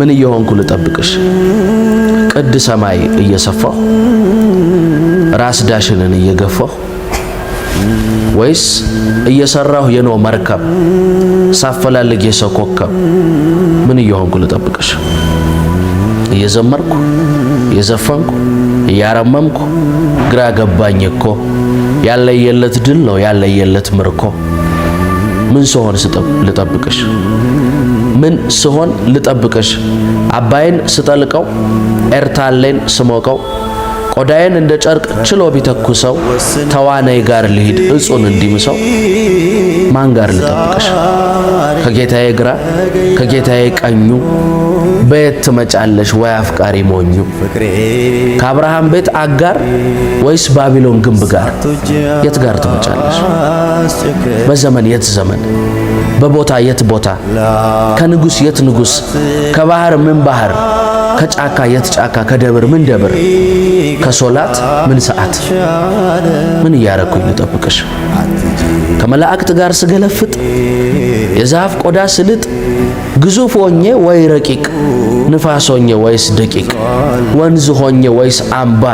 ምን እየሆንኩ ልጠብቅሽ? ቅድ ሰማይ እየሰፋሁ ራስ ዳሽንን እየገፋሁ ወይስ እየሰራሁ የኖህ መርከብ ሳፈላልግ የሰው ኮከብ ምን እየሆንኩ ልጠብቅሽ? እየዘመርኩ እየዘፈንኩ እያረመምኩ ግራ ገባኝ እኮ ያለየለት ድል ነው ያለየለት ምርኮ ምን ስሆን ልጠብቅሽ? ምን ስሆን ልጠብቅሽ? አባይን ስጠልቀው ኤርታሌን ስሞቀው ቆዳዬን እንደ ጨርቅ ችሎ ቢተኩሰው ተዋናይ ጋር ልሂድ እጹን እንዲምሰው ማን ጋር ልጠብቅሽ? ከጌታዬ ግራ ከጌታዬ ቀኙ በየት ትመጫለሽ ወይ አፍቃሪ ሞኙ? ከአብርሃም ቤት አጋር ወይስ ባቢሎን ግንብ ጋር የት ጋር ትመጫለሽ? በዘመን የት ዘመን በቦታ የት ቦታ ከንጉስ የት ንጉስ ከባህር ምን ባህር ከጫካ የት ጫካ ከደብር ምን ደብር ከሶላት ምን ሰዓት ምን እያረኩኝ ልጠብቅሽ? ከመላእክት ጋር ስገለፍጥ የዛፍ ቆዳ ስልጥ ግዙፍ ሆኜ ወይ ረቂቅ ንፋስ ሆኜ ወይስ ደቂቅ ወንዝ ሆኜ ወይስ አምባ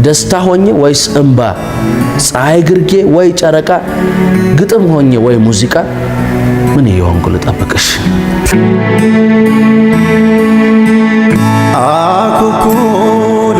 ደስታ ሆኜ ወይስ እንባ ፀሐይ ግርጌ ወይ ጨረቃ ግጥም ሆኜ ወይ ሙዚቃ ምን እየሆንኩ ልጠብቅሽ? አኩኩሉ